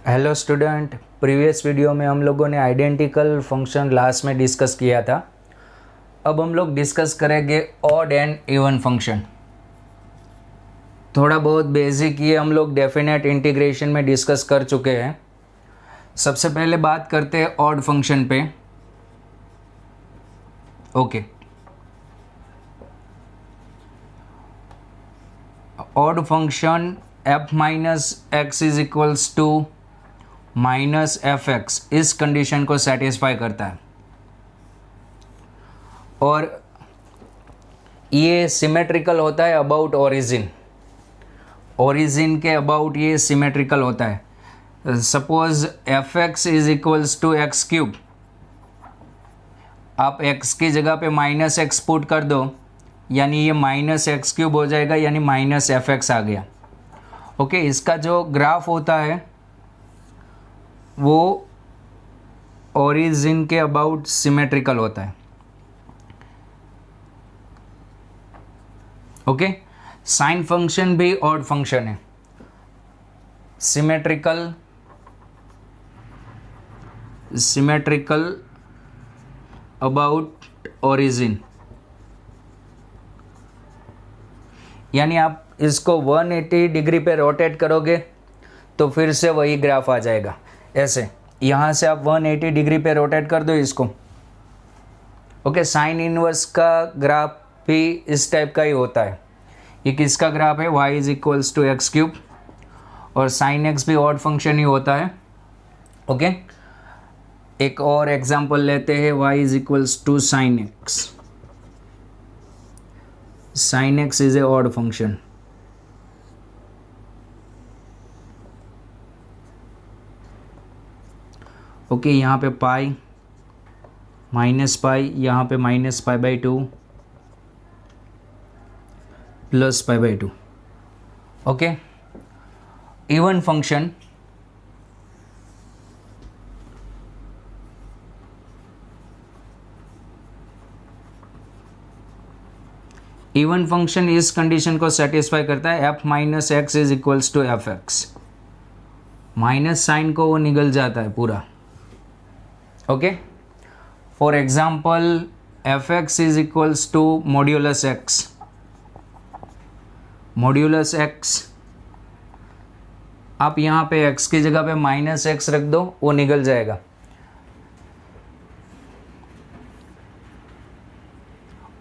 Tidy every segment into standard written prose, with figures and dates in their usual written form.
Hello student, previous video में हम लोगों ने आइडेंटिकल फंक्शन लास्ट में डिस्कस किया था। अब हम लोग डिस्कस करेंगे ऑड एंड इवन फंक्शन। थोड़ा बहुत बेसिक ये हम लोग डेफिनेट इंटीग्रेशन में डिस्कस कर चुके हैं। सबसे पहले बात करते हैं ऑड फंक्शन पे। Okay, odd function f minus x is equals to minus f x इस कंडीशन को सेटिस्फाई करता है और ये सिमेट्रिकल होता है अबाउट ओरिजिन के अबाउट ये सिमेट्रिकल होता है। Suppose f x is equals to x cube, आप x की जगह पे माइनस एक्स पुट कर दो, यानी ये माइनस एक्स क्यूब हो जाएगा, यानी माइनस एफ एक्स आ गया। ओके, इसका जो ग्राफ होता है वो ओरिजिन के अबाउट सिमेट्रिकल होता है। ओके, साइन फंक्शन भी ऑड फंक्शन है, सिमेट्रिकल अबाउट ओरिजिन, यानी आप इसको 180 डिग्री पे रोटेट करोगे तो फिर से वही ग्राफ आ जाएगा। ऐसे यहाँ से आप 180 डिग्री पे रोटेट कर दो इसको। ओके, साइन इनवर्स का ग्राफ भी इस टाइप का ही होता है। ये किसका ग्राफ है? y is equals to x cube, और साइन एक्स भी ऑड फंक्शन ही होता है। ओके, एक और एग्जांपल लेते हैं, y is equals to sine x. Sine x is a odd function. Okay, यहाँ पे पाई माइनस पाई, यहाँ पे minus pi by two plus pi by two. Okay, even function even function इस condition को satisfy करता है, f minus x is equals to f x. Minus sine को वो निगल जाता है पूरा। Okay, for example f x is equals to modulus x. Modulus x, आप यहाँ पे x की जगह पे माइनस एक्स रख दो, वो निकल जाएगा।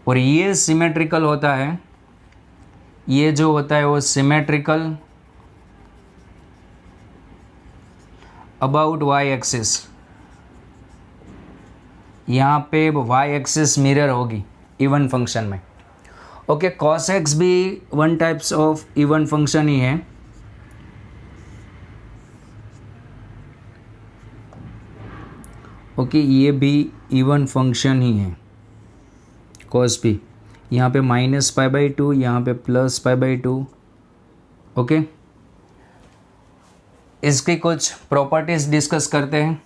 और ये सिमेट्रिकल होता है, ये जो होता है वो सिमेट्रिकल अबाउट y एक्सिस। यहाँ पे y एक्सिस मिरर होगी इवन फंक्शन में। ओके, cos x भी one types of even function ही है। ओके, ये भी इवन फंक्शन ही है, cos भी। यहाँ पे माइनस पाई बाई टू, यहाँ पे plus pi by two. Okay, इसकी कुछ प्रॉपर्टीज डिस्कस करते हैं।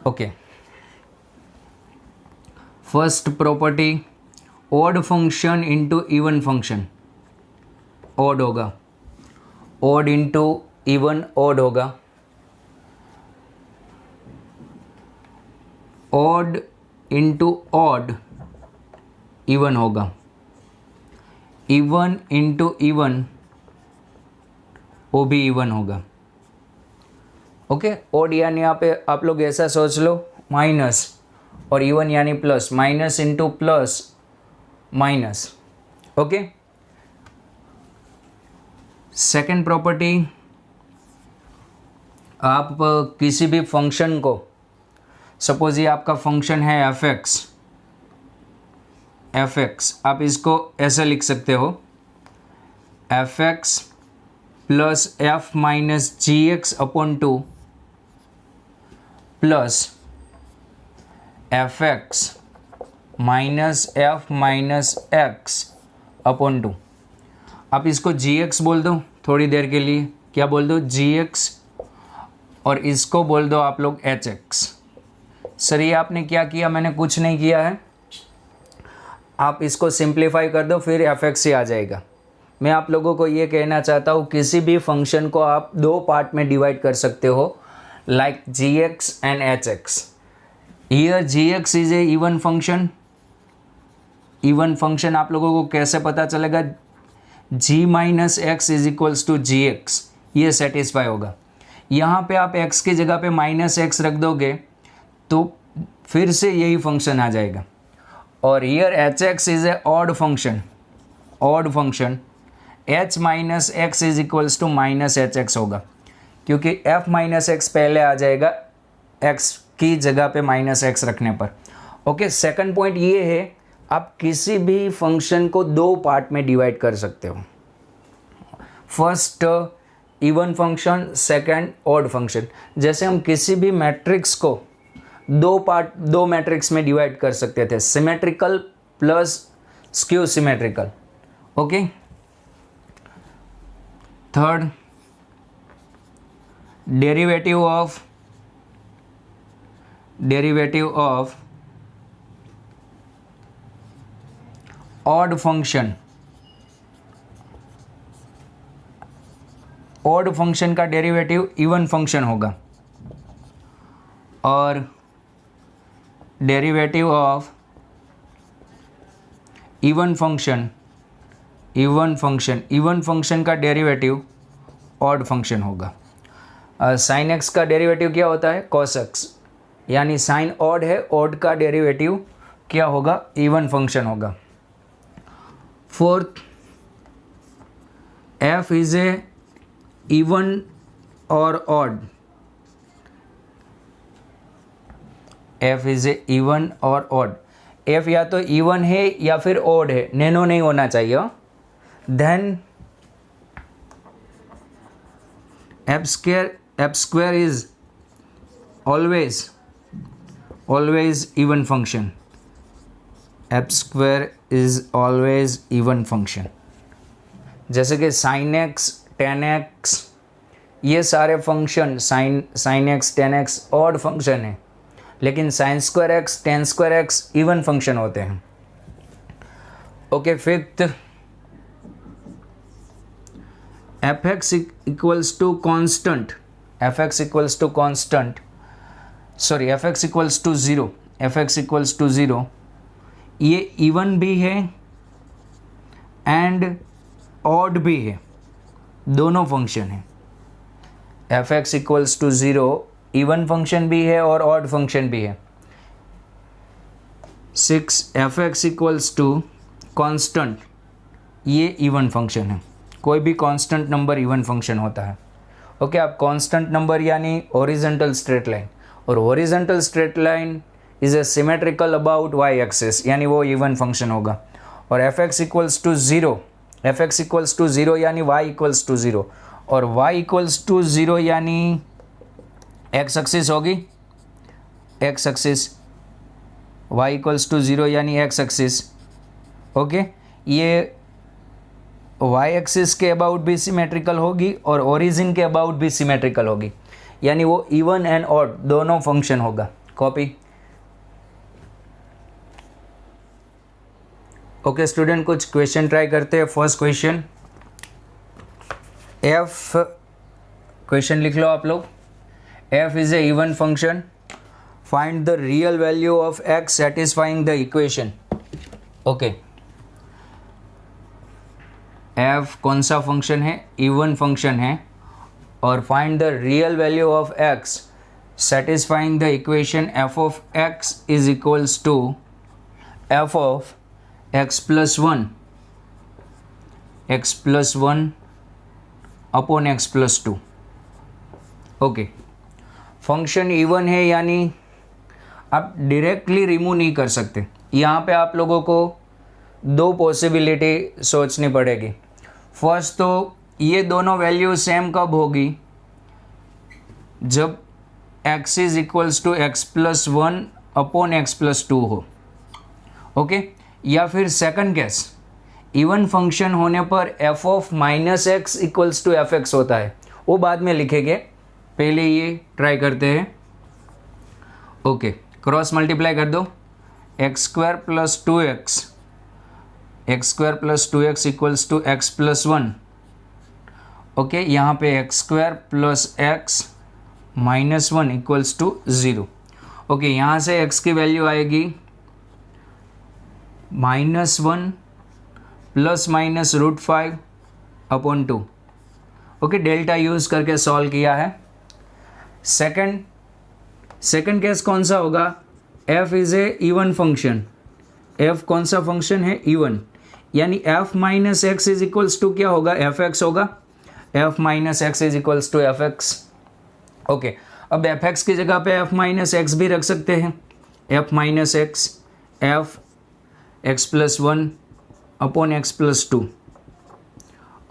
Okay, first property, odd function into even function odd होगा, ऑड इनटू इवन ऑड होगा, ऑड इनटू ऑड इवन होगा, इवन इनटू इवन वो भी इवन होगा। ओके, ऑड यानी यहाँ पे आप लोग ऐसा सोच लो माइनस, और इवन यानी plus, minus into plus minus. Okay, second property, आप किसी भी फंक्शन को, सपोज ये आपका फंक्शन है एफ एक्स, आप इसको ऐसे लिख सकते हो, f x plus f minus g x upon two plus f x minus f minus x upon two. आप इसको जी एक्स बोल दो थोड़ी देर के लिए, क्या बोल दो? जी एक्स, और इसको बोल दो आप लोग एच एक्स। सर ये आपने क्या किया? मैंने कुछ नहीं किया है, आप इसको सिंप्लीफाई कर दो, फिर एफ एक्स ही आ जाएगा। मैं आप लोगों को ये कहना चाहता हूँ, किसी भी फंक्शन को आप दो पार्ट में डिवाइड कर सकते हो, like g x and h x. Here g x is a even function. Even function आप लोगों को कैसे पता चलेगा? g minus x is equals to g x, ये सेटिस्फाई होगा। यहाँ पे आप x की जगह पे माइनस एक्स रख दोगे तो फिर से यही फंक्शन आ जाएगा। और here h x is a odd function, odd function, h minus x is equals to minus h x होगा, क्योंकि f माइनस एक्स पहले आ जाएगा x की जगह पे माइनस एक्स रखने पर। ओके, सेकंड पॉइंट ये है, आप किसी भी फंक्शन को दो पार्ट में डिवाइड कर सकते हो। First even function, second odd function. जैसे हम किसी भी मैट्रिक्स को दो मैट्रिक्स में डिवाइड कर सकते थे, symmetrical plus skew symmetrical. Okay, third, derivative of odd function. Odd function का डेरिवेटिव इवन फंक्शन होगा, और डेरिवेटिव ऑफ इवन फंक्शन का डेरिवेटिव ऑड फंक्शन होगा। साइन एक्स का डेरिवेटिव क्या होता है? कॉस एक्स, यानी साइन ऑड है, ऑड का डेरिवेटिव क्या होगा? इवन फंक्शन होगा। Fourth, f is a even और odd. F is a even और ऑड। एफ या तो इवन है या फिर ऑड है, नैनो नहीं होना चाहिए। Then f square is always even function. F square is always even function. जैसे कि साइन एक्स, टेन एक्स, ये सारे function sine x, tan x odd function है, लेकिन sine square x, tan square x even function होते हैं। Okay, fifth, f x equals to constant, f x equals to constant, sorry f x equals to zero, f x equals to zero, ये even भी है and odd भी है, दोनों function है। F x equals to zero even function भी है और ऑड फंक्शन भी है। 6, f x equals to constant, ये इवन फंक्शन है। कोई भी कांस्टेंट नंबर इवन फंक्शन होता है। ओके, आप कांस्टेंट नंबर यानी हॉरिजॉन्टल स्ट्रेट लाइन, और horizontal straight line is a symmetrical about y axis, यानी वो इवन फंक्शन होगा। और f x equals to zero, f x equals to zero यानी वाई इक्वल्स टू ज़ीरो, और y equals to zero यानी x axis होगी, x axis, y equals to zero यानी x axis. Okay, ये y axis के about भी symmetrical होगी और ओरिजिन के अबाउट भी सिमेट्रिकल होगी, यानी वो इवन एंड ऑड दोनों फंक्शन होगा। कॉपी। ओके स्टूडेंट, कुछ क्वेश्चन ट्राई करते हैं। फर्स्ट क्वेश्चन, एफ, क्वेश्चन लिख लो आप लोग। F is a even function, find the real value of x satisfying the equation. Okay, f कौन सा फंक्शन है? इवन फंक्शन है, और find the real value of x satisfying the equation f of x is equals to f of x plus one upon x plus two. Okay, function even है यानी आप directly remove नहीं कर सकते। यहाँ पे आप लोगों को दो पॉसिबिलिटी सोचनी पड़ेगी। फर्स्ट तो ये दोनों वैल्यू सेम कब होगी? जब x is equals to x plus one upon x plus two हो। ओके, या फिर सेकंड केस, इवन फंक्शन होने पर f of minus x equals to f x होता है, वो बाद में लिखेंगे, पहले ये ट्राई करते हैं। ओके, क्रॉस मल्टीप्लाई कर दो, x square plus two x x square plus 2x equals to x plus 1। Okay, यहाँ पे x square plus x minus 1 equals to 0। Okay, यहाँ से x की वैल्यू आएगी -1 प्लस माइनस √5/2। ओके, डेल्टा यूज़ करके सॉल्व किया है। सेकंड केस कौन सा होगा? f is a even function. f कौन सा फंक्शन है? इवन, यानी f minus x is equals to क्या होगा? fx होगा। f minus x is equals to fx। Okay, अब fx की जगह पे f माइनस एक्स भी रख सकते हैं। f minus x f x plus 1 upon x plus 2।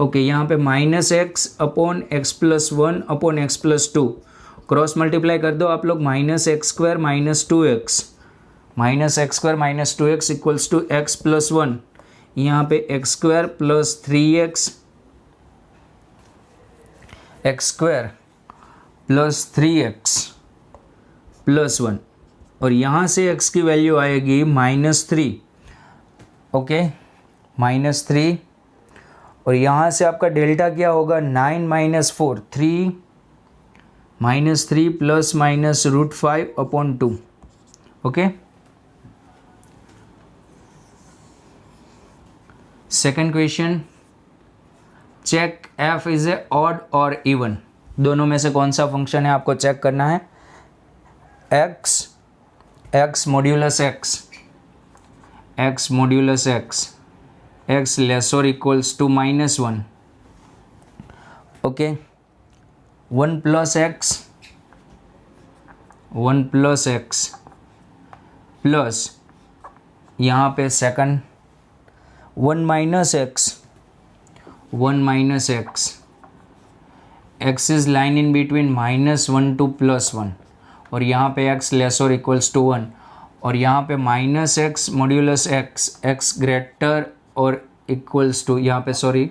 Okay, यहाँ पे minus x upon x plus 1 upon x plus 2 cross multiply कर दो आप लोग, minus x square minus 2x, minus x square minus 2x equals to x plus 1। यहाँ पे x square plus 3x, x square plus 3x plus 1, और यहाँ से x की वैल्यू आएगी -3। ओके, -3, और यहाँ से आपका डेल्टा क्या होगा? 9 minus 4, 3 -3 plus minus √5/2। Okay, second question, check f is a odd और इवन। दोनों में से कौन सा फंक्शन है आपको चेक करना है। x मॉड्यूलस x लेस और equals to -1। Okay, 1 plus x plus यहाँ पे second 1 minus x, x is line in between -1 to +1, और यहाँ पे x लेस और इक्वल्स टू 1, और यहाँ पे -x मॉड्यूलस x ग्रेटर और इक्वल्स टू, यहाँ पे सॉरी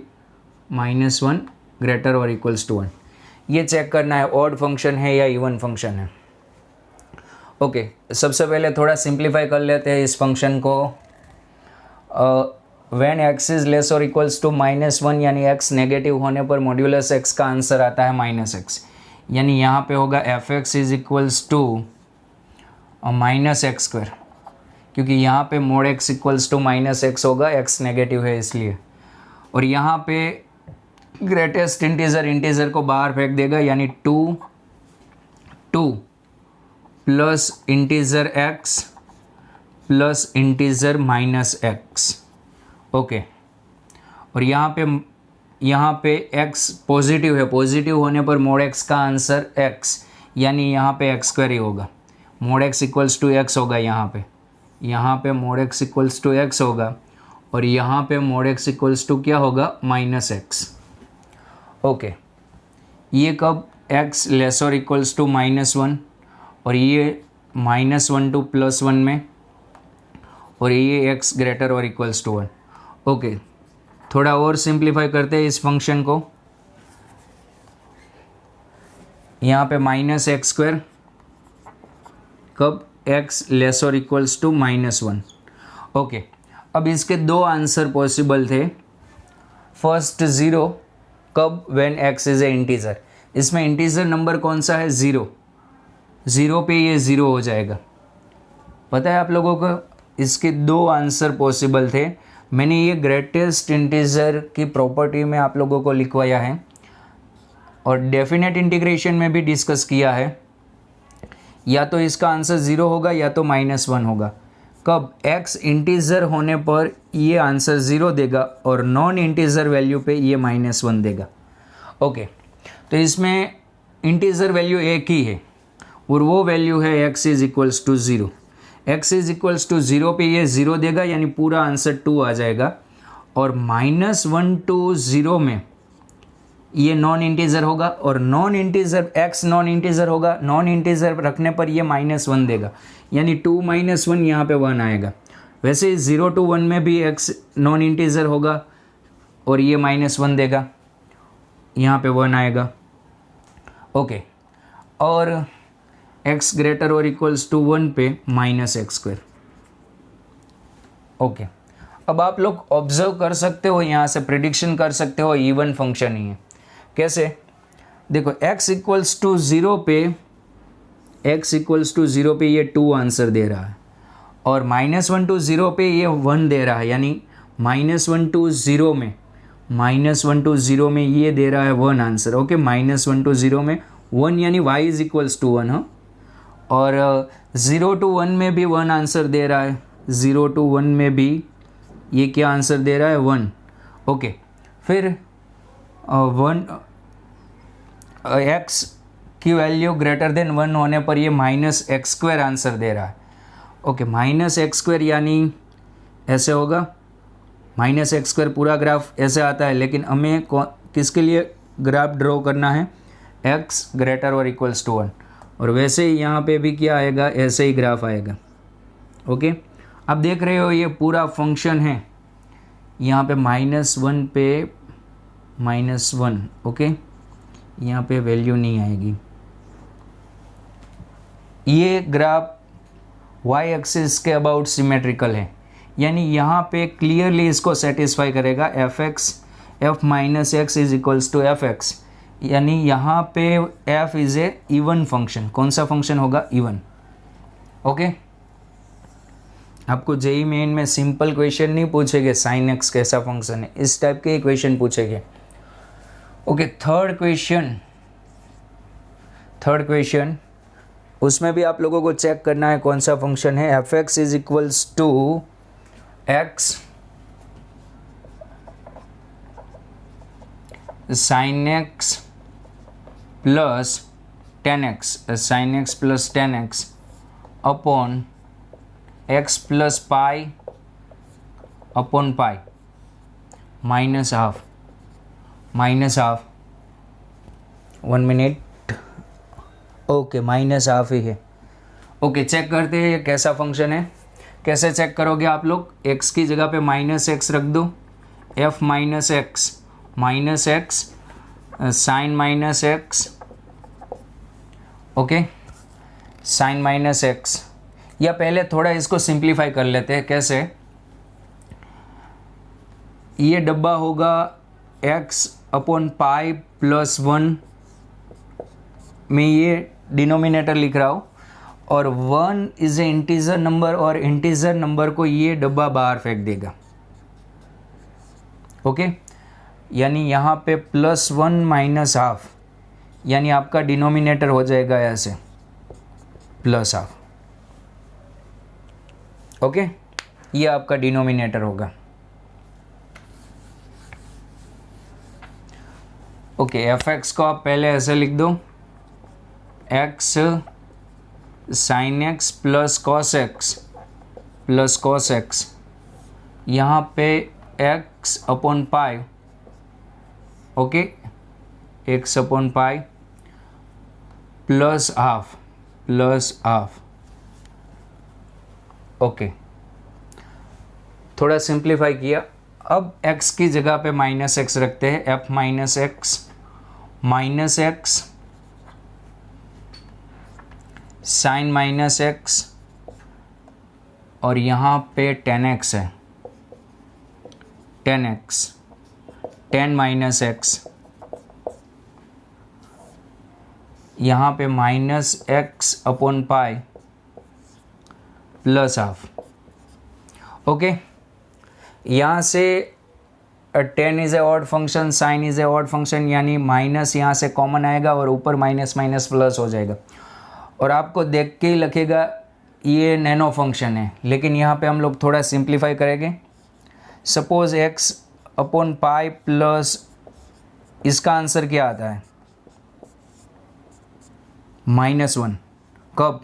-1 ग्रेटर और इक्वल्स टू 1। ये चेक करना है ऑड फंक्शन है या इवन फंक्शन है। ओके, सबसे पहले थोड़ा सिंप्लीफाई कर लेते हैं इस फंक्शन को। व्हेन x इज लेस और इक्वल्स टू -1, यानी x नेगेटिव होने पर मॉड्यूलस x का आंसर आता है -x, यानी यहाँ पे होगा fx is equals to -x², क्योंकि यहाँ पे mod x equals to -x होगा, x नेगेटिव है इसलिए। और यहाँ पे ग्रेटेस्ट इंटीजर को बाहर फेंक देगा, यानी 2 plus integer x plus integer -x। Okay, और यहाँ पे x पॉजिटिव है, पॉजिटिव होने पर मोड x का आंसर x, यानी यहाँ पे x² ही होगा। Mod x equals to x होगा, यहाँ पे mod x equals to x होगा, और यहाँ पे मोड x इक्वल्स टू क्या होगा? -x। ओके, ये कब? x लेस और इक्वल्स टू -1, और ये -1 to +1 में, और ये x ग्रेटर और इक्वल्स टू 1। ओके, थोड़ा और सिंप्लीफाई करते हैं इस फंक्शन को। यहाँ पे -x², कब? x लेस और इक्वल्स टू -1। ओके, अब इसके दो आंसर पॉसिबल थे। फर्स्ट 0, कब? When x is a integer. इसमें इंटीजर नंबर कौन सा है? 0 पे ये 0 हो जाएगा। पता है आप लोगों को इसके दो आंसर पॉसिबल थे। मैंने ये ग्रेटेस्ट इंटीजर की प्रॉपर्टी में आप लोगों को लिखवाया है, और डेफिनेट इंटीग्रेशन में भी डिस्कस किया है। या तो इसका आंसर 0 होगा या तो -1 होगा। कब? x इंटीजर होने पर ये आंसर 0 देगा, और नॉन इंटीजर वैल्यू पे ये -1 देगा। ओके, तो इसमें इंटीजर वैल्यू एक ही है, और वो वैल्यू है x is equals to 0। x is equals to 0 पे ये 0 देगा, यानी पूरा आंसर 2 आ जाएगा, और -1 to 0 में ये नॉन इंटीजर होगा, और non integer x non integer होगा, नॉन इंटीजर रखने पर ये -1 देगा, यानी 2 - 1 यहाँ पे 1 आएगा। वैसे 0 to 1 में भी x नॉन इंटीजर होगा, और ये -1 देगा, यहाँ पे 1 आएगा। ओके, और x ग्रेटर और इक्वल्स टू 1 पे -x²। ओके, अब आप लोग ऑब्जर्व कर सकते हो, यहाँ से प्रिडिक्शन कर सकते हो इवन फंक्शन ही है। कैसे? देखो x इक्वल्स टू 0 पे ये 2 आंसर दे रहा है, और -1 to 0 पे ये 1 दे रहा है, यानी -1 to 0 में ये दे रहा है 1 आंसर। ओके, -1 to 0 में 1 यानी y इज इक्वल्स टू 1। हाँ, और 0 to 1 में भी 1 आंसर दे रहा है, 0 to 1 में भी ये क्या आंसर दे रहा है? 1। ओके, फिर 1 x की वैल्यू ग्रेटर देन 1 होने पर ये -x² आंसर दे रहा है। ओके, -x² यानी ऐसे होगा, -x² पूरा ग्राफ ऐसे आता है, लेकिन हमें किसके लिए ग्राफ ड्रॉ करना है? x ग्रेटर और इक्वल्स टू 1। और वैसे ही यहाँ पे भी क्या आएगा? ऐसे ही ग्राफ आएगा। ओके, अब देख रहे हो ये पूरा फंक्शन है, यहाँ पे -1 पे -1। ओके, यहाँ पे वैल्यू नहीं आएगी। ये ग्राफ y एक्सिस के अबाउट सिमेट्रिकल है, यानी यहाँ पे क्लियरली इसको सेटिस्फाई करेगा f minus x is equals to fx, यानी यहाँ पे f is a even function. कौन सा फंक्शन होगा? इवन। ओके, आपको जेईई मेन में सिंपल क्वेश्चन नहीं पूछेंगे साइन एक्स कैसा फंक्शन है, इस टाइप के क्वेश्चन पूछेंगे। ओके, थर्ड क्वेश्चन उसमें भी आप लोगों को चेक करना है कौन सा फंक्शन है। fx is equals to x sin x plus 10x, sin x plus 10x upon x plus pi upon pi minus half 1 minute. Okay, -half ही है। ओके, चेक करते हैं ये कैसा फंक्शन है। कैसे चेक करोगे आप लोग? x की जगह पे -x रख दो, f minus x sine -x। Okay, sine -x, या पहले थोड़ा इसको सिंप्लीफाई कर लेते हैं। कैसे? ये डब्बा होगा x अपॉन पाई प्लस 1 में ये डिनोमिनेटर लिख रहा हूँ, और 1 इज ए इंटीजर नंबर, और इंटीजर नंबर को ये डब्बा बाहर फेंक देगा। ओके, यानी यहाँ पे +1 माइनस हाफ, यानी आपका डिनोमिनेटर हो जाएगा ऐसे +हाफ। ओके, ये आपका डिनोमिनेटर होगा। ओके, fx को आप पहले ऐसे लिख दो, x sine x plus cos x, यहाँ पे x upon pi. Okay, x upon pi plus half. Okay, थोड़ा सिंप्लीफाई किया। अब x की जगह पे -x रखते हैं, f minus x sine -x, और यहाँ पे 10x है, 10x 10 - x, यहाँ पे -x upon pi plus half. Okay, यहाँ से 10 is a odd function, sine is a odd function, यानी माइनस यहाँ से कॉमन आएगा और ऊपर माइनस प्लस हो जाएगा, और आपको देख के ही लगेगा ये नैनो फंक्शन है। लेकिन यहाँ पे हम लोग थोड़ा सिंप्लीफाई करेंगे। Suppose x upon pi plus, इसका आंसर क्या आता है? -1। कब?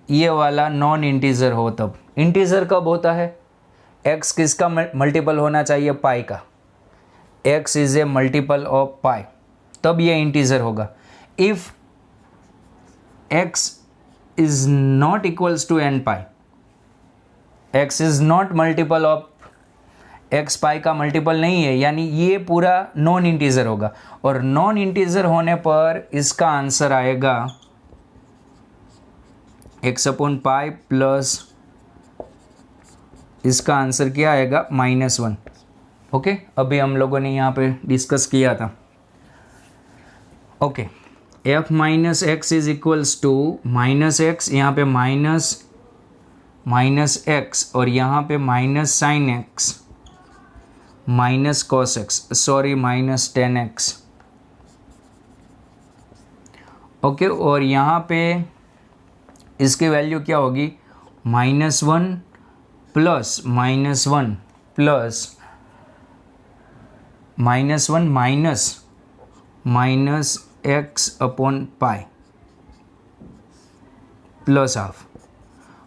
ये वाला नॉन इंटीजर हो तब। इंटीजर कब होता है? x किसका मल्टीपल होना चाहिए? पाई का। x is a multiple of pi, तब ये इंटीजर होगा। If x is not equals to n pi, x is not multiple of x पाई का मल्टीपल नहीं है, यानी ये पूरा नॉन इंटीजर होगा, और नॉन इंटीजर होने पर इसका आंसर आएगा x अपॉन पाई प्लस इसका आंसर क्या आएगा -1। ओके, अभी हम लोगों ने यहाँ पे डिस्कस किया था। Okay, f minus x is equals to -x, यहाँ पे माइनस एक्स और यहाँ पे minus sine x minus cos x, sorry -10x। Okay, और यहाँ पे इसकी वैल्यू क्या होगी -1 plus -1 plus -1 minus x upon pi plus half.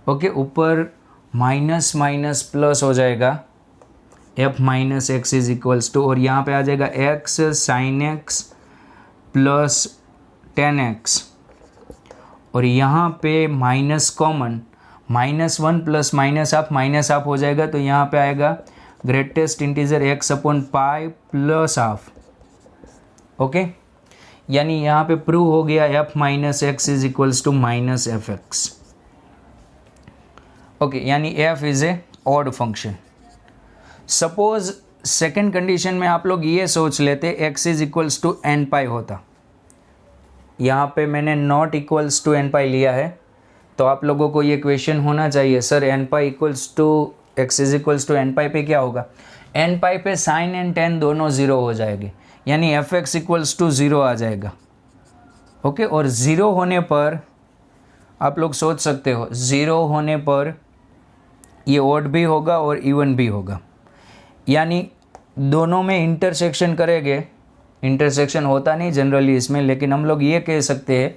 Okay, ऊपर माइनस माइनस प्लस हो जाएगा, f minus x is equals to, और यहाँ पे आ जाएगा x sine x plus 10x, और यहाँ पे minus common, -1 plus minus half हो जाएगा, तो यहाँ पे आएगा greatest integer x upon pi plus half. Okay, यानी यहाँ पे प्रूव हो गया f minus x is equals to -fx। Okay, यानी f is a odd function. Suppose second condition में आप लोग ये सोच लेते x is equals to n pi होता, यहाँ पे मैंने not equals to n pi लिया है, तो आप लोगों को ये क्वेश्चन होना चाहिए sir n pi equals to x is equals to n pi पे क्या होगा, n पाई पे साइन एंड टेन दोनों ज़ीरो हो जाएंगे, यानी fx इक्वल्स टू 0 आ जाएगा। ओके, और ज़ीरो होने पर आप लोग सोच सकते हो, ज़ीरो होने पर ये ऑड भी होगा और इवन भी होगा, यानी दोनों में इंटरसेक्शन करेंगे। इंटरसेक्शन होता नहीं जनरली इसमें, लेकिन हम लोग ये कह सकते हैं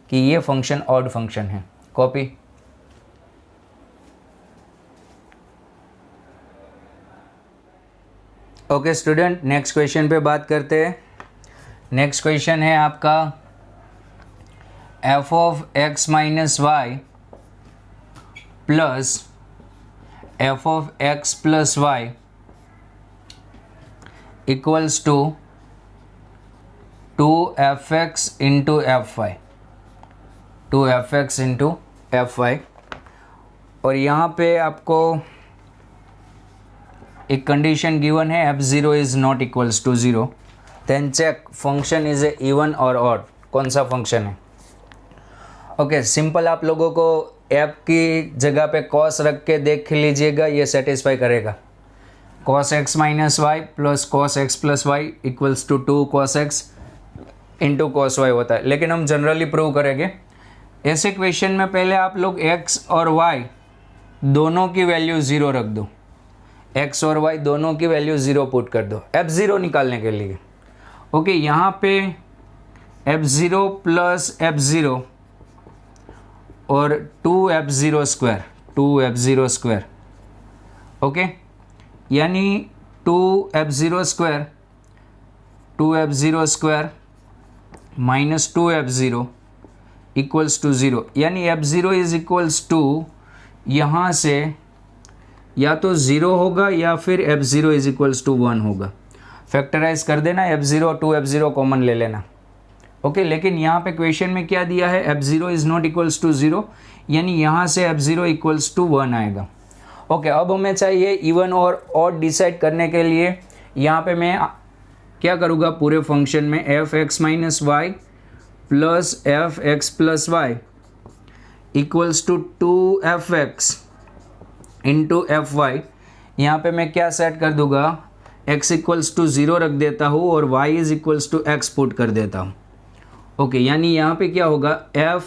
कि ये फंक्शन ऑड फंक्शन है। Copy. Okay student, next question पे बात करते हैं। नेक्स्ट क्वेश्चन है आपका f of x minus y plus f of x plus y equals to 2fx into f y, 2fx into f y, और यहाँ पे आपको एक कंडीशन गिवन है f0 is not equals to 0, then check function is a even और odd, कौन सा function है। ओके, सिंपल आप लोगों को f की जगह पे cos रख के देख लीजिएगा, ये सेटिस्फाई करेगा। cos x minus y plus cos x plus y equals to 2 cos x into cos y होता है, लेकिन हम जनरली प्रूव करेंगे। ऐसे क्वेश्चन में पहले आप लोग x और y दोनों की वैल्यू 0 रख दो, x और y दोनों की वैल्यू 0 पुट कर दो f0 निकालने के लिए। ओके, यहाँ पे f0 प्लस f0 और 2f0 square, 2f0 square. Okay, यानी 2f0 square, 2f0 square minus 2f0 equals to 0, यानी f0 इज इक्वल्स टू यहाँ से या तो 0 होगा या फिर f0 इज इक्वल्स टू 1 होगा। फैक्टराइज कर देना, f0 और 2f0 कॉमन ले लेना। ओके, लेकिन यहाँ पे क्वेश्चन में क्या दिया है, f0 is not equals to 0, यानी यहाँ से f0 इक्वल्स टू 1 आएगा। ओके, अब हमें चाहिए इवन और ऑड डिसाइड करने के लिए। यहाँ पे मैं क्या करूँगा, पूरे फंक्शन में f(x minus y plus f(x plus y equals to 2fx into f y, यहाँ पर मैं क्या सेट कर दूँगा, x इक्वल्स टू 0 रख देता हूँ और y is equals to x put कर देता हूँ। ओके, यानी यहाँ पे क्या होगा, f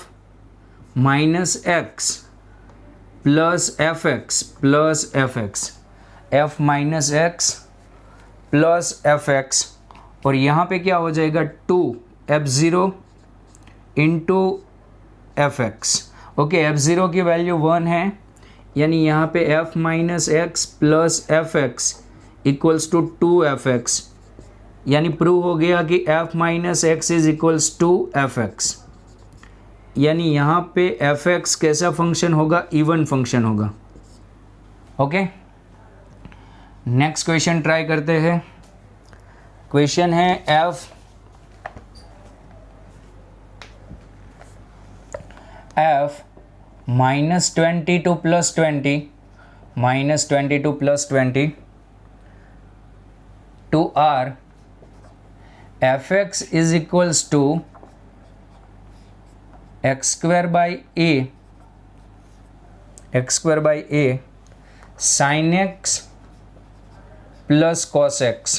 minus x plus f x plus f x, F minus x plus f x, और यहाँ पे क्या हो जाएगा 2f0 into F x. Okay, f0 की वैल्यू 1 है, यानी यहाँ पे f minus x plus f x equals to 2fx, यानी प्रूव हो गया कि f minus x is equals to f x, यानी यहाँ पे एफ एक्स कैसा फंक्शन होगा, इवन फंक्शन होगा। ओके, नेक्स्ट क्वेश्चन ट्राई करते हैं। क्वेश्चन है f minus 20 to plus 20 -22 + 20 to r fx is equals to x square by a sin x plus cos x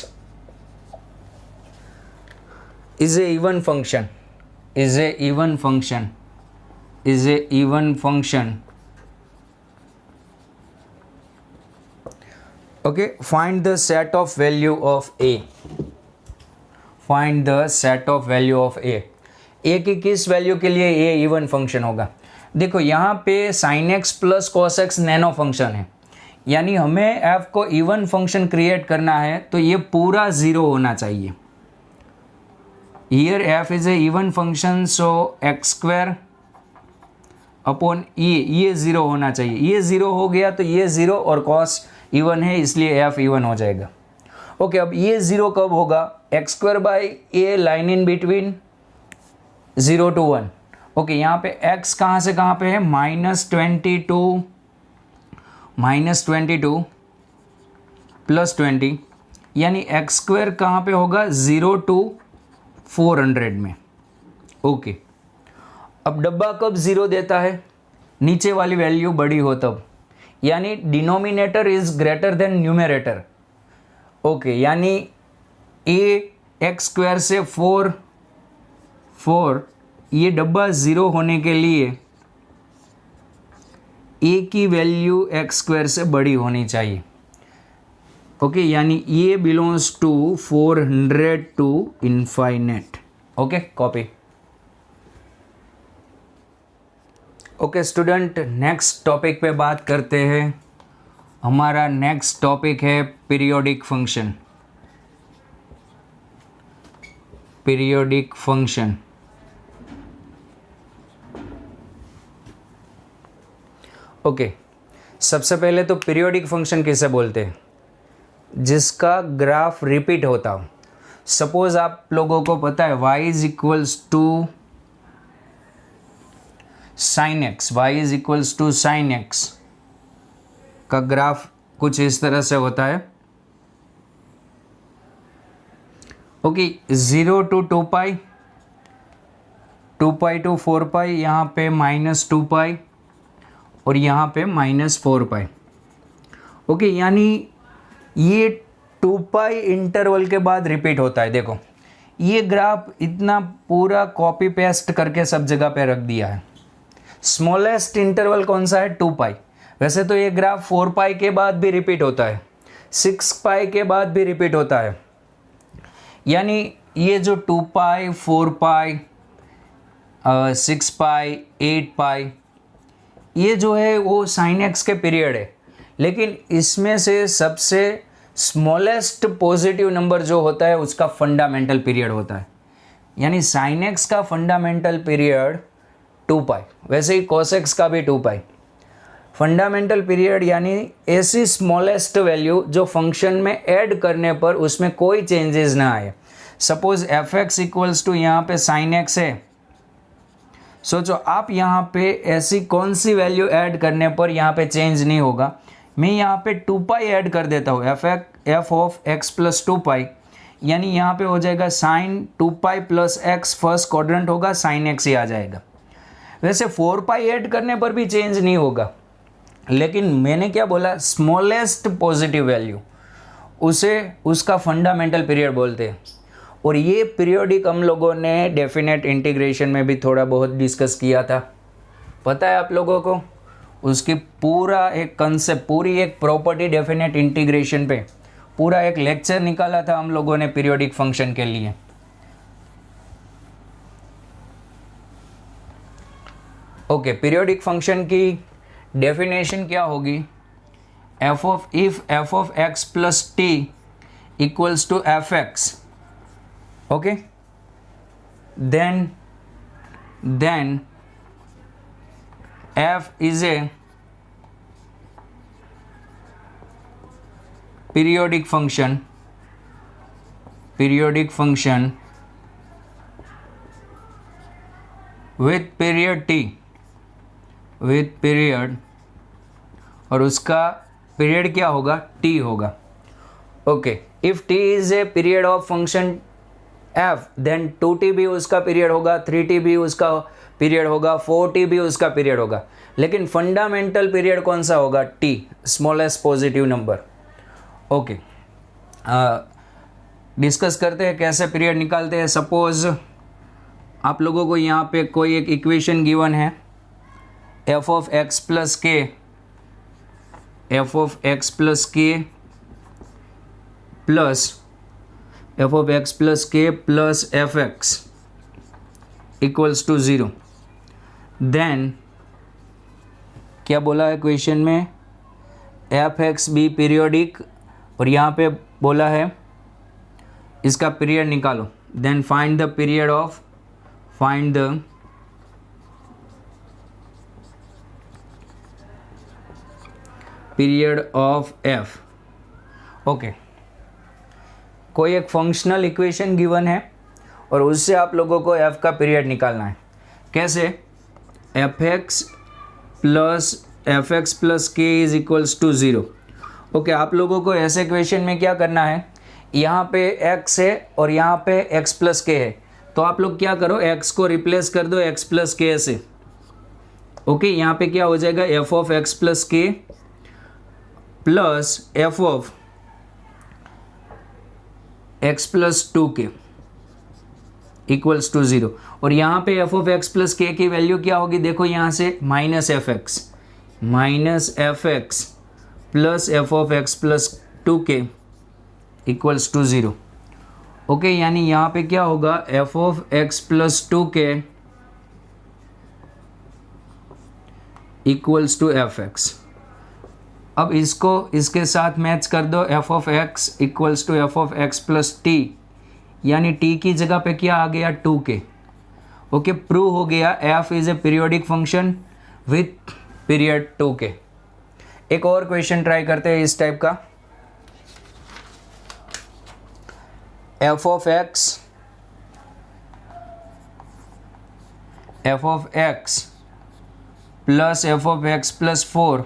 is a even function, okay. Find the set of value of a, a की किस value के लिए ए even function होगा? देखो यहाँ पे sin x plus cos x nano function है, यानी हमें f को इवन फंक्शन क्रिएट करना है तो ये पूरा ज़ीरो होना चाहिए. Here f is a even function, so x square upon ये ज़ीरो होना चाहिए. ये ज़ीरो हो गया तो ये ज़ीरो और cos इवन है इसलिए f इवन हो जाएगा. ओके, अब ये ज़ीरो कब होगा? X square by A line in between 0 to 1. Okay, यहाँ पे x कहाँ से कहाँ पे है? -22 प्लस 20, यानी एक्स स्क्वायर कहाँ पे होगा? 0 to 400 में. ओके, अब डब्बा कब ज़ीरो देता है? नीचे वाली वैल्यू बड़ी हो तब, यानी denominator is greater than numerator. Okay, यानी ए एक्स स्क्वायर से 4 ये डब्बा ज़ीरो होने के लिए ए की वैल्यू एक्स स्क्वायर से बड़ी होनी चाहिए. ओके, यानी ये belongs to 400 to infinite. Okay, copy. Okay student, next topic पे बात करते हैं. हमारा नेक्स्ट टॉपिक है पीरियोडिक फंक्शन. ओके, सबसे पहले तो पीरियोडिक फंक्शन किसे बोलते हैं? जिसका ग्राफ रिपीट होता हो. सपोज आप लोगों को पता है y is equals to sine x, का ग्राफ कुछ इस तरह से होता है. Okay, 0 to 2 pi, 2 pi to 4 pi, यहाँ पे -2 पाई और यहाँ पे -4 पाई. ओके, यानी ये 2 पाई इंटरवल के बाद रिपीट होता है. देखो ये ग्राफ इतना पूरा कॉपी पेस्ट करके सब जगह पे रख दिया है. स्मॉलेस्ट इंटरवल कौन सा है? 2 पाई. वैसे तो ये ग्राफ 4 पाई के बाद भी रिपीट होता है, 6 पाई के बाद भी रिपीट होता है. यानी ये जो 2 पाई, 4 पाई, 6 पाई, 8 पाई, ये जो है वो साइन एक्स के पीरियड है. लेकिन इसमें से सबसे स्मॉलेस्ट पॉजिटिव नंबर जो होता है उसका फंडामेंटल पीरियड होता है. यानी साइन एक्स का फंडामेंटल पीरियड 2 पाई, वैसे ही कॉस एक्स का भी 2 पाई. फंडामेंटल पीरियड यानी ऐसी स्मॉलेस्ट वैल्यू जो फंक्शन में ऐड करने पर उसमें कोई चेंजेस ना आए. Suppose f x equals to यहाँ पे साइन एक्स है. सोचो आप यहाँ पे ऐसी कौन सी वैल्यू ऐड करने पर यहाँ पे चेंज नहीं होगा. मैं यहाँ पे 2 पाई ऐड कर देता हूँ, f of x plus 2 pi, यानी यहाँ पे हो जाएगा sine 2 pi plus x, first quadrant होगा, साइन एक्स ही आ जाएगा. वैसे 4 पाई ऐड करने पर भी चेंज नहीं होगा, लेकिन मैंने क्या बोला? स्मॉलेस्ट पॉजिटिव वैल्यू, उसे उसका फंडामेंटल पीरियड बोलते हैं. और ये पीरियोडिक हम लोगों ने डेफिनेट इंटीग्रेशन में भी थोड़ा बहुत डिस्कस किया था. पता है आप लोगों को? उसकी पूरा एक कंसेप्ट, पूरी एक प्रॉपर्टी डेफिनेट इंटीग्रेशन पे पूरा एक लेक्चर निकाला था हम लोगों ने पीरियोडिक फंक्शन के लिए. ओके, पीरियोडिक फंक्शन की डेफिनेशन क्या होगी? If f of x plus t equals to f x, okay, then f is a periodic function with period t, और उसका पीरियड क्या होगा, टी होगा। Okay, if t is a period of function f then 2t भी उसका period होगा, 3t भी उसका पीरियड होगा, 4t भी उसका पीरियड होगा, लेकिन फंडामेंटल पीरियड कौन सा होगा, t, smallest positive number. Okay, discuss करते हैं कैसे पीरियड निकालते हैं। सपोज आप लोगों को यहाँ पे कोई एक इक्वेशन गिवन है, f of x plus k, f of x plus k plus f of x plus k plus f x equals to 0। Then क्या बोला है क्वेश्चन में, एफ एक्स बी पीरियोडिक, और यहाँ पे बोला है इसका पीरियड निकालो। Then find the period of, find the period of f. Okay, कोई एक फंक्शनल इक्वेशन गिवन है और उससे आप लोगों को एफ का पीरियड निकालना है। कैसे, F x plus f x plus के इज इक्वल्स टू 0। ओके, आप लोगों को ऐसे क्वेश्चन में क्या करना है, यहाँ पे x है और यहाँ पे x प्लस के है, तो आप लोग क्या करो, x को रिप्लेस कर दो x प्लस के से। ओके, यहाँ पे क्या हो जाएगा, f of x plus k plus f of x plus 2k equals to 0। और यहाँ पे एफ ऑफ एक्स प्लस के की वैल्यू क्या होगी, देखो यहाँ से minus f x plus f of x plus 2k equals to 0। Okay, यानी यहाँ पे क्या होगा, f of x plus 2k equals to f x. अब इसको इसके साथ मैच कर दो, f of x equals to f of x plus t, यानी टी की जगह पे क्या आ गया, 2k। ओके, प्रूव हो गया F is A periodic function with period 2k। एक और क्वेश्चन ट्राई करते हैं इस टाइप का, f of x plus f of x plus 4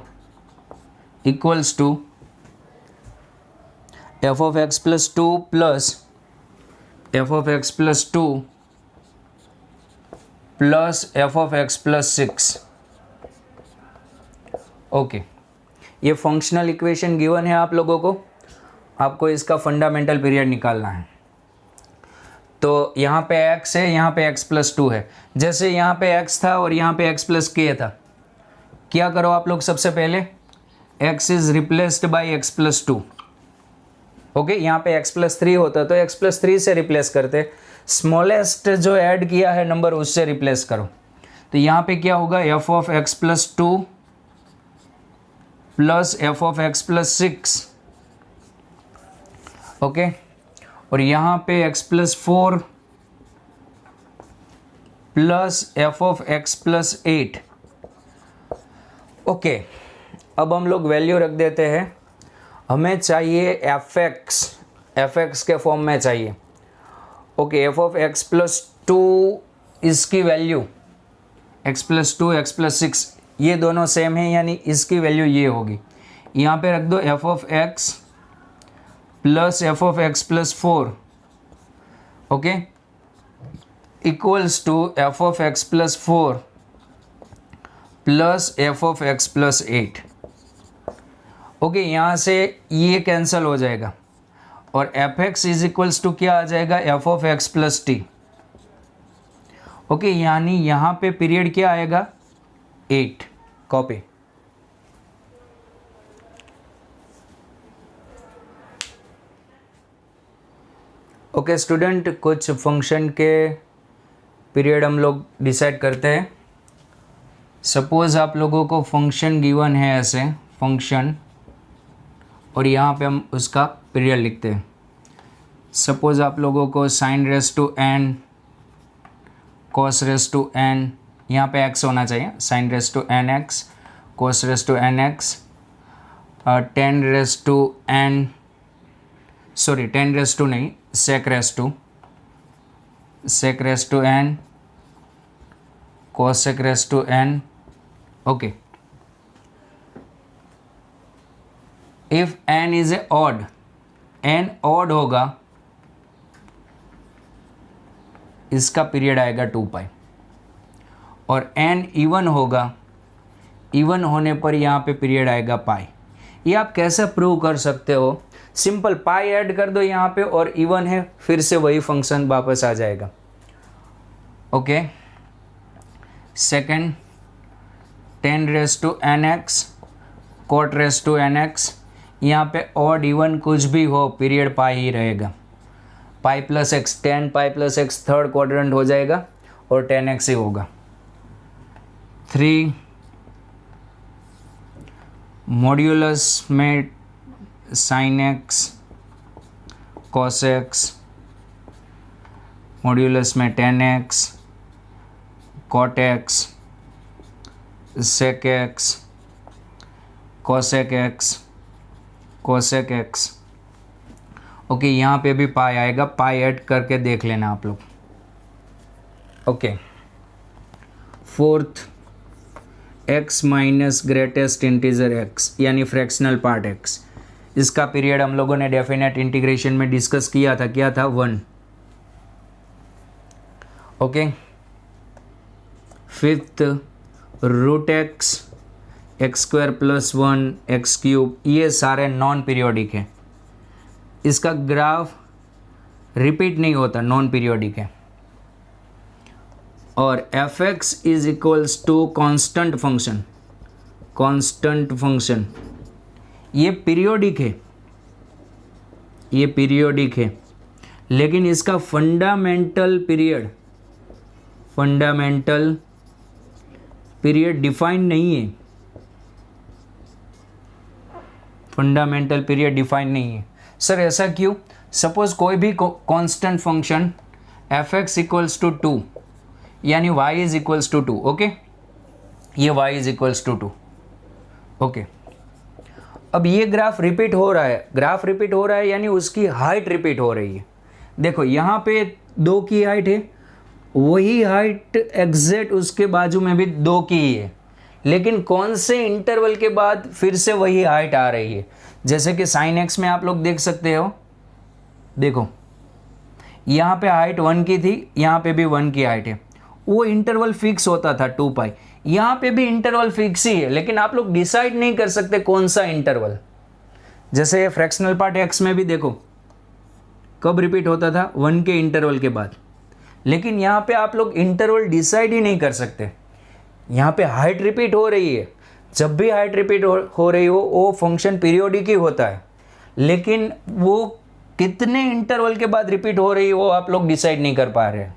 equals to f of x plus 2 plus f of x plus 2 plus f of x plus 6। Okay, ये functional equation given है आप लोगों को, आपको इसका फंडामेंटल पीरियड निकालना है। तो यहाँ पे x है, यहाँ पे x प्लस 2 है। जैसे यहाँ पे x था और यहाँ पे x प्लस k था, क्या करो आप लोग, सबसे पहले x is replaced by x plus 2। Okay, यहाँ पे x प्लस 3 होता तो x प्लस 3 से रिप्लेस करते, स्मॉलेस्ट जो ऐड किया है नंबर उससे रिप्लेस करो। तो यहाँ पे क्या होगा, f of x plus 2 plus f of x plus 6। Okay, और यहाँ पे x plus 4 plus f of x plus 8। Okay, अब हम लोग वैल्यू रख देते हैं, हमें चाहिए एफ एक्स के फॉर्म में चाहिए। Okay, F of x plus 2 इसकी value x plus 2 x plus 6 ये दोनों सेम है, यानी इसकी वैल्यू ये होगी। यहाँ पे रख दो f of x plus f of x plus 4, okay, equals to f of x plus 4 plus f of x plus 8। Okay, यहाँ से ये कैंसिल हो जाएगा और f x is equals to क्या आ जाएगा, f of x plus t. Okay, यानी यहाँ पे पीरियड क्या आएगा, 8। कॉपी। ओके स्टूडेंट, कुछ फंक्शन के पीरियड हम लोग डिसाइड करते हैं। सपोज़ आप लोगों को फंक्शन गिवन है ऐसे फंक्शन, और यहाँ पे हम उसका पीरियड लिखते हैं। सपोज़ आप लोगों को sine raise to n, cos raise to n, यहाँ पे x होना चाहिए, sine raise to n x, cos raise to n x, tan raise to n, sorry 10 raise to नहीं, sec raise to n, cosec raise to n. Okay, if n is a odd, n odd होगा, इसका period आएगा 2 पाई, और n even होगा, even होने पर यहाँ पे पीरियड आएगा पाई। ये आप कैसे प्रूव कर सकते हो? सिंपल, पाई ऐड कर दो यहाँ पे और इवन है, फिर से वही फंक्शन वापस आ जाएगा। Okay, second 10 raise to nx cot raise to nx, यहाँ पे ऑड इवन कुछ भी हो पीरियड पाई ही रहेगा। Pi plus x, 10 pi plus x third quadrant हो जाएगा और 10x ही होगा। 3 मॉड्यूलस में sine x cos x, modulus में 10x cot x sec x cosec x cosec x. Okay, यहाँ पे भी पाई आएगा, पाई ऐड करके देख लेना आप लोग। Okay, fourth x minus greatest integer x यानी फ्रैक्शनल पार्ट x, इसका पीरियड हम लोगों ने डेफिनेट इंटीग्रेशन में डिस्कस किया था, क्या था? 1। Okay, fifth root x x square plus 1 x cube, ये सारे नॉन पीरियोडिक हैं, इसका ग्राफ रिपीट नहीं होता, नॉन पीरियोडिक है। और f x is equals to constant function, constant function ये पीरियोडिक है, ये पीरियोडिक है, लेकिन इसका फंडामेंटल पीरियड डिफाइन नहीं है, फंडामेंटल पीरियड डिफाइन नहीं है। सर ऐसा क्यों? सपोज कोई भी constant function f x equals to 2 यानी y is equals to 2। Okay, ये y is equals to 2। Okay, अब ये ग्राफ रिपीट हो रहा है, ग्राफ रिपीट हो रहा है यानी उसकी हाइट रिपीट हो रही है। देखो यहाँ पे 2 की हाइट है, वही हाइट एग्जैक्ट उसके बाजू में भी 2 की ही है, लेकिन कौन से इंटरवल के बाद फिर से वही हाइट आ रही है। जैसे कि साइन एक्स में आप लोग देख सकते हो, देखो यहाँ पे हाइट 1 की थी, यहाँ पे भी 1 की हाइट है, वो इंटरवल फिक्स होता था 2 पाई, यहाँ पे भी इंटरवल फिक्स ही है, लेकिन आप लोग डिसाइड नहीं कर सकते कौन सा इंटरवल। जैसे ये फ्रैक्शनल पार्ट एक्स में भी देखो कब रिपीट होता था, 1 के इंटरवल के बाद, लेकिन यहाँ पे आप लोग इंटरवल डिसाइड ही नहीं कर सकते। यहाँ पे हाइट रिपीट हो रही है, जब भी हाइट रिपीट हो रही हो वो फंक्शन पीरियोडिक ही होता है, लेकिन वो कितने इंटरवल के बाद रिपीट हो रही है वो आप लोग डिसाइड नहीं कर पा रहे हैं।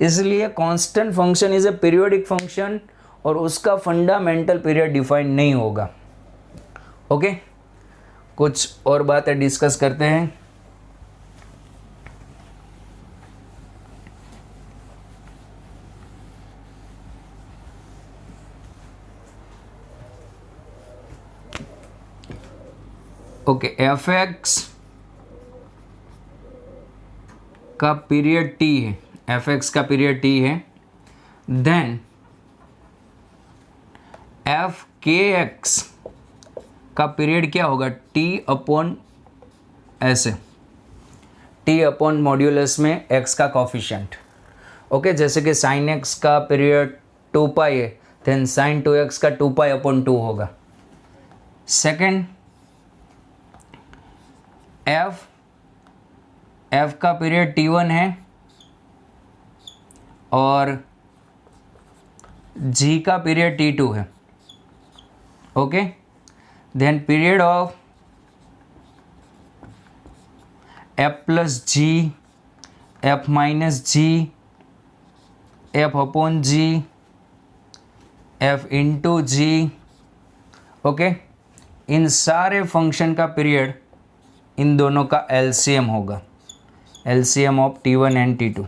इसलिए constant function is A periodic function और उसका फंडामेंटल पीरियड डिफाइन नहीं होगा। ओके, कुछ और बातें डिस्कस करते हैं। ओके, एफ एक्स का पीरियड t है, एफ एक्स का पीरियड t है, देन एफ के एक्स का पीरियड क्या होगा? t अपॉन ऐसे, t अपॉन मॉड्यूलस में x का कॉफिशिएंट। ओके, जैसे कि साइन x का पीरियड 2 पाई है, देन साइन 2x का 2 पाई अपॉन 2 होगा। सेकेंड, f का पीरियड t1 है और g का पीरियड t2 है। Okay, then period of f plus g, f minus g, f upon g, f into g. Okay, इन सारे फंक्शन का पीरियड इन दोनों का एलसीएम होगा, LCM of t1 and t2।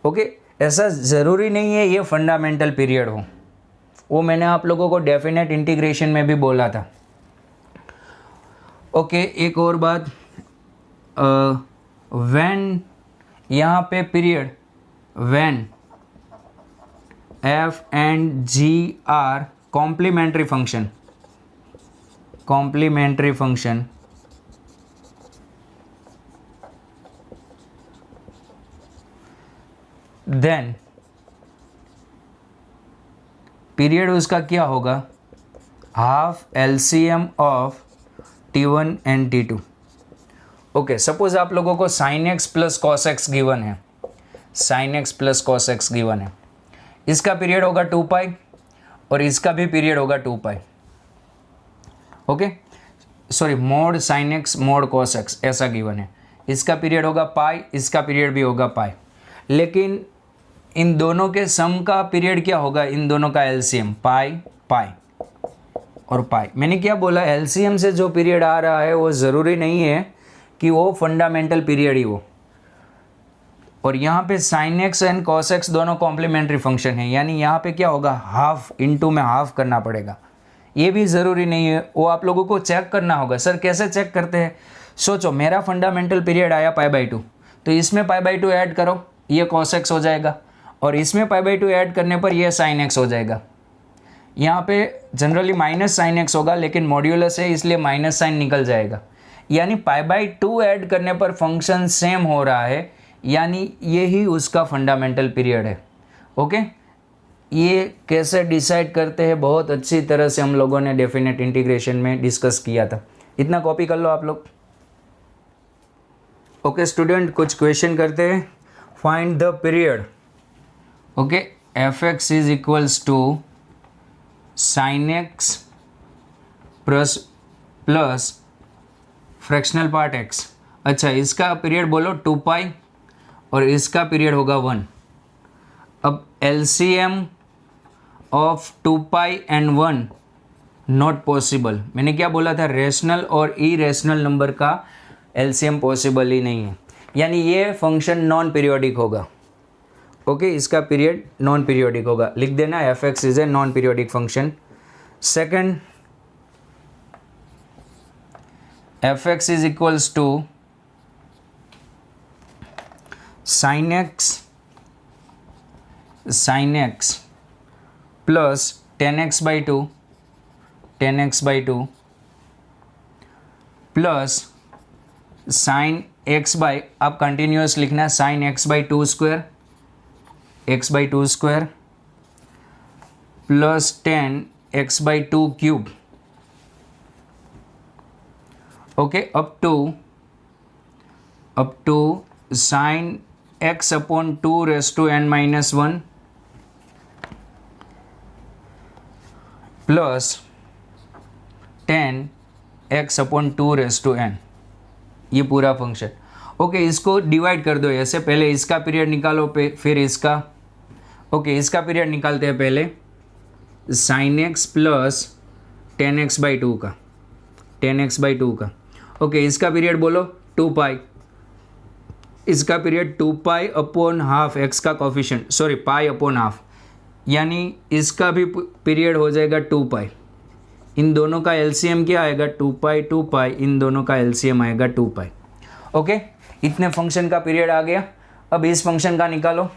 Okay, ऐसा ज़रूरी नहीं है ये फंडामेंटल पीरियड हो, वो मैंने आप लोगों को डेफिनेट इंटीग्रेशन में भी बोला था। ओके, एक और बात, व्हेन यहाँ पे period when f and g are complementary function, complementary function then period उसका क्या होगा, half LCM of T1 and T2। Okay, suppose आप लोगों को sin x plus cos x given है, sin x plus cos x given है, इसका period होगा 2 पाई और इसका भी पीरियड होगा 2 pi. Okay, sorry, mod sin x mod cos x ऐसा गिवन है, इसका पीरियड होगा पाई, इसका पीरियड भी होगा पाई। लेकिन इन दोनों के सम का पीरियड क्या होगा, इन दोनों का एलसीएम पाई पाई और पाई। मैंने क्या बोला, एलसीएम से जो पीरियड आ रहा है वो ज़रूरी नहीं है कि वो फंडामेंटल पीरियड ही हो। और यहाँ पे sin x and cos x दोनों कॉम्प्लीमेंट्री फंक्शन है, यानी यहाँ पे क्या होगा, हाफ इंटू में हाफ करना पड़ेगा। ये भी ज़रूरी नहीं है, वो आप लोगों को चेक करना होगा। सर कैसे चेक करते हैं, सोचो मेरा फंडामेंटल पीरियड आया π/2, तो इसमें π/2 ऐड करो, ये cos x हो जाएगा, और इसमें π/2 ऐड करने पर यह sin x हो जाएगा। यहाँ पे जनरली माइनस sin x होगा, लेकिन मॉड्यूलस है इसलिए माइनस साइन निकल जाएगा। यानी π/2 ऐड करने पर फंक्शन सेम हो रहा है, यानी यही उसका फंडामेंटल पीरियड है। ओके, ये कैसे डिसाइड करते हैं बहुत अच्छी तरह से हम लोगों ने डेफिनेट इंटीग्रेशन में डिस्कस किया था, इतना कॉपी कर लो आप लोग। ओके स्टूडेंट, कुछ क्वेश्चन करते हैं। Find the period. Okay, fx is equals to sin x plus fractional part x। अच्छा, इसका पीरियड बोलो 2 पाई और इसका पीरियड होगा 1। अब LCM ऑफ 2 पाई एंड 1 नॉट पॉसिबल। मैंने क्या बोला था, रेशनल और इरेशनल नंबर का LCM पॉसिबल ही नहीं है, यानी ये फंक्शन नॉन पीरियोडिक होगा। ओके, इसका पीरियड नॉन पीरियोडिक होगा, लिख देना fx इज a non periodic function. Second, fx is equals to sin x plus 10x/2 plus sin x by, आप कंटिन्यूस लिखना, sin x/2 square plus 10x/2 cube. Okay, up to sin x/2n-1 plus 10x/2n, ये पूरा function. Okay, इसको divide कर दो ऐसे, पहले इसका पीरियड निकालो फिर इसका। ओके, इसका पीरियड निकालते हैं पहले, sin x प्लस 10x/2 का। ओके, इसका पीरियड बोलो 2 पाई, इसका period 2 pi upon half, x का coefficient, sorry pi upon half, यानी इसका भी पीरियड हो जाएगा 2 पाई। इन दोनों का एलसीएम क्या आएगा, 2 पाई, इन दोनों का एलसीएम आएगा 2 पाई। ओके, इतने फंक्शन का पीरियड आ गया। अब इस फंक्शन का निकालो,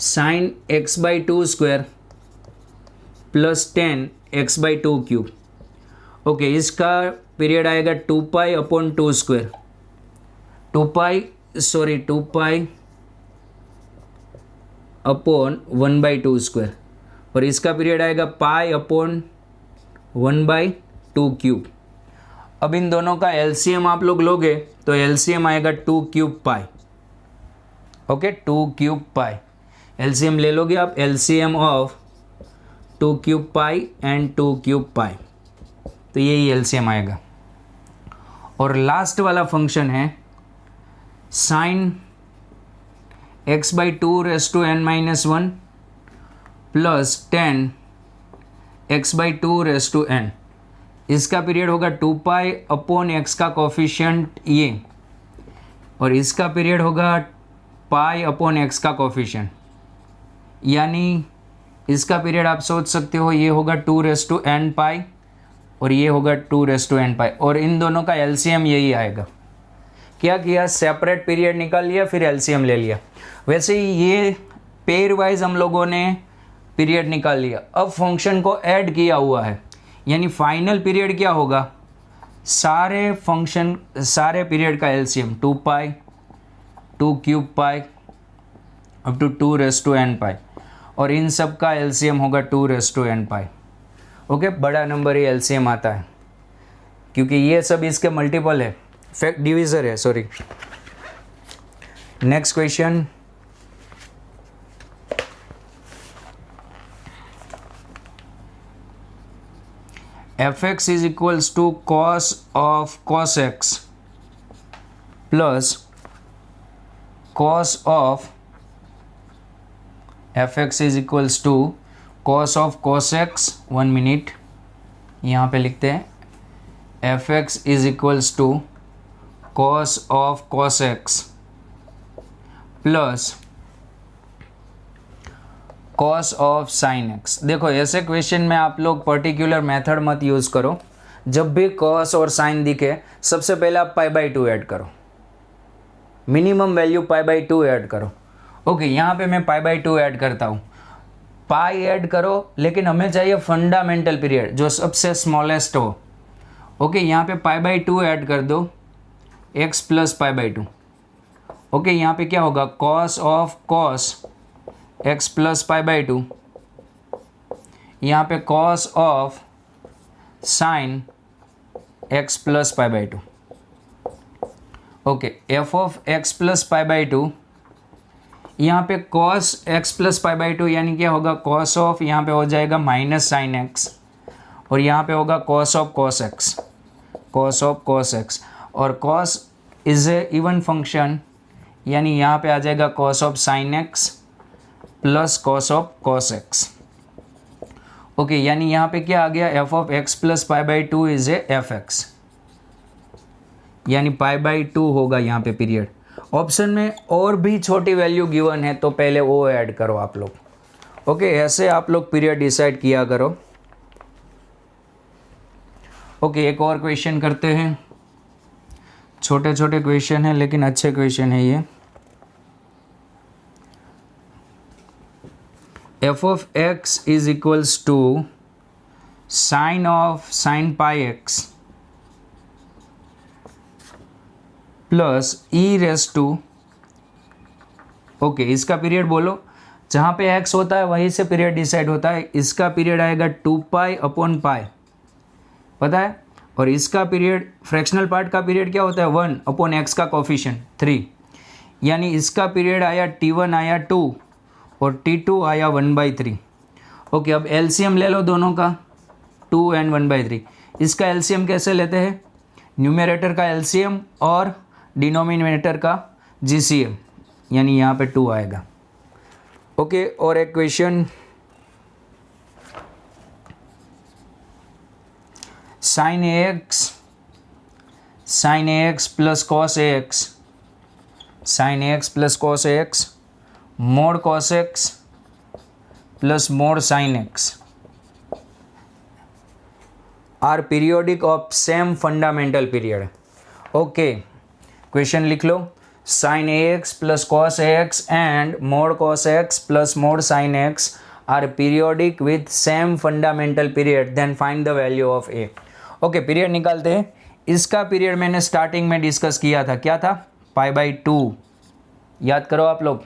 sin x/2 square plus 10x/2 cube. Okay, इसका पीरियड आएगा 2 pi upon 2 square, 2 pi upon 1/2 square, और इसका पीरियड आएगा पाई अपॉन 1/2 क्यूब। अब इन दोनों का एलसीएम आप लोग लोगे तो एलसीएम आएगा 2 क्यूब पाई। ओके, 2 क्यूब पाई एलसीएम ले लोगे आप, LCM of 2 cube pi and 2 cube पाई, तो यही एलसीएम आएगा। और लास्ट वाला फंक्शन है sin x/2n-1 प्लस 10x/2n, इसका पीरियड होगा 2 पाई अपॉन x का कोफिशिएंट ये, और इसका पीरियड होगा पाई अपॉन x का कोफिशिएंट, यानी इसका पीरियड आप सोच सकते हो ये होगा 2n पाई और ये होगा 2n पाई, और इन दोनों का एलसीएम यही आएगा। क्या किया, सेपरेट पीरियड निकाल लिया, फिर एलसीएम ले लिया। वैसे ही ये पेयर वाइज हम लोगों ने पीरियड निकाल लिया। अब फंक्शन को ऐड किया हुआ है, यानी फाइनल पीरियड क्या होगा, सारे फंक्शन सारे पीरियड का LCM 2 pi 2 cube pi up to 2 raise to n pi, और इन सब का एलसीएम होगा 2 raise to n pi. Okay, बड़ा नंबर ही एलसीएम आता है क्योंकि ये सब इसके मल्टीपल है, फैक्ट डिवीज़र है, sorry. Next question, fx is equals to cos of cos x plus cos of fx is equals to cos of cos x, 1 minute यहाँ पे लिखते हैं fx is equals to cos of cos x plus cos of sin x। देखो ऐसे question में आप लोग particular method मत यूज़ करो, जब भी cos और sin दिखे सबसे पहले आप π/2 ऐड करो, मिनिमम वैल्यू π/2 ऐड करो। ओके, यहाँ पे मैं π/2 ऐड करता हूँ, पाई ऐड करो, लेकिन हमें चाहिए फंडामेंटल पीरियड जो सबसे स्मॉलेस्ट हो। ओके, यहाँ पे π/2 ऐड कर दो, x प्लस π/2। ओके, यहाँ पे क्या होगा, cos of cos x plus π/2, यहाँ पे cos of sin x plus π/2। Okay, f of x plus π/2, यहाँ पे cos x प्लस π/2 यानी क्या होगा, cos ऑफ यहाँ पे हो जाएगा माइनस sin x, और यहाँ पे होगा cos of cos x, cos of cos x, और cos is a even function यानी यहाँ पे आ जाएगा cos of sin x plus cos of cos x। Okay, यानी यहाँ पे क्या आ गया, f of x plus π/2 is a fx, यानी π/2 होगा यहाँ पे पीरियड। ऑप्शन में और भी छोटी वैल्यू गिवन है तो पहले वो ऐड करो आप लोग। ओके, ऐसे आप लोग पीरियड डिसाइड किया करो। ओके, एक और क्वेश्चन करते हैं, छोटे छोटे क्वेश्चन है लेकिन अच्छे क्वेश्चन है ये। f of x is equals to sin of sin pi x plus e raise to, okay इसका पीरियड बोलो, जहाँ पे x होता है वहीं से पीरियड डिसाइड होता है। इसका पीरियड आएगा 2 पाई अपॉन पाई, पता है, और इसका पीरियड फ्रैक्शनल पार्ट का पीरियड क्या होता है, 1 अपॉन x का कोफिशिएंट 3, यानी इसका पीरियड आया t1 आया 2 और t2 आया 1/3। ओके, अब एलसीएम ले लो दोनों का, 2 एंड 1/3। इसका एलसीएम कैसे लेते हैं, न्यूमरेटर का एलसीएम और डिनोमिनेटर का जीसीएम, यानी यहाँ पे 2 आएगा। ओके, और एक question, sin ax plus cos ax, sin ax plus cos ax, mod cos x plus mod sin x are periodic of same fundamental period. Okay, question लिख लो, sin ax plus cos ax and mod cos x plus mod sin x are periodic with same fundamental period, then find the value of a। Okay, period निकालते हैं। इसका period मैंने starting में discuss किया था, क्या था, π/2। याद करो आप लोग,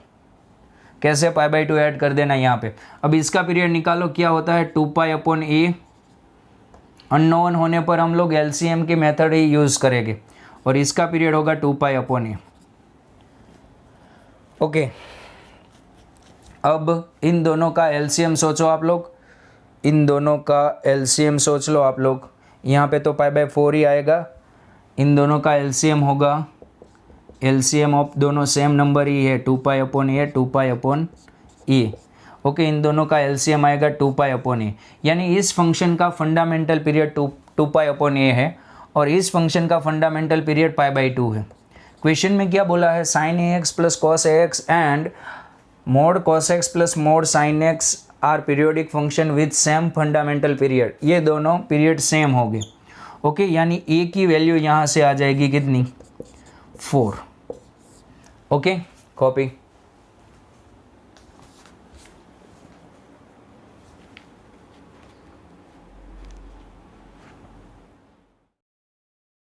कैसे π/2 ऐड कर देना यहाँ पे। अब इसका पीरियड निकालो, क्या होता है, 2 पाई अपॉन a। अननोन होने पर हम लोग एलसीएम की मेथड ही यूज़ करेंगे, और इसका पीरियड होगा 2 पाई अपॉन a। ओके, अब इन दोनों का एलसीएम सोचो आप लोग, इन दोनों का एलसीएम सोच लो आप लोग। यहाँ पे तो π/4 ही आएगा, इन दोनों का एलसीएम होगा, एलसीएम ऑफ दोनों सेम नंबर ही है, 2 pi upon a 2 pi upon e। Okay, इन दोनों का एलसीएम आएगा 2 पाई अपॉन a, यानी इस फंक्शन का fundamental period 2 pi upon a है, और इस फंक्शन का फंडामेंटल पीरियड π/2 है। क्वेश्चन में क्या बोला है, sin ax plus cos ax and mod cos x plus mod sin x are periodic function with same fundamental period. ये दोनों पीरियड सेम हो गए। ओके, यानी a की वैल्यू यहाँ से आ जाएगी कितनी, 4। Okay, copy.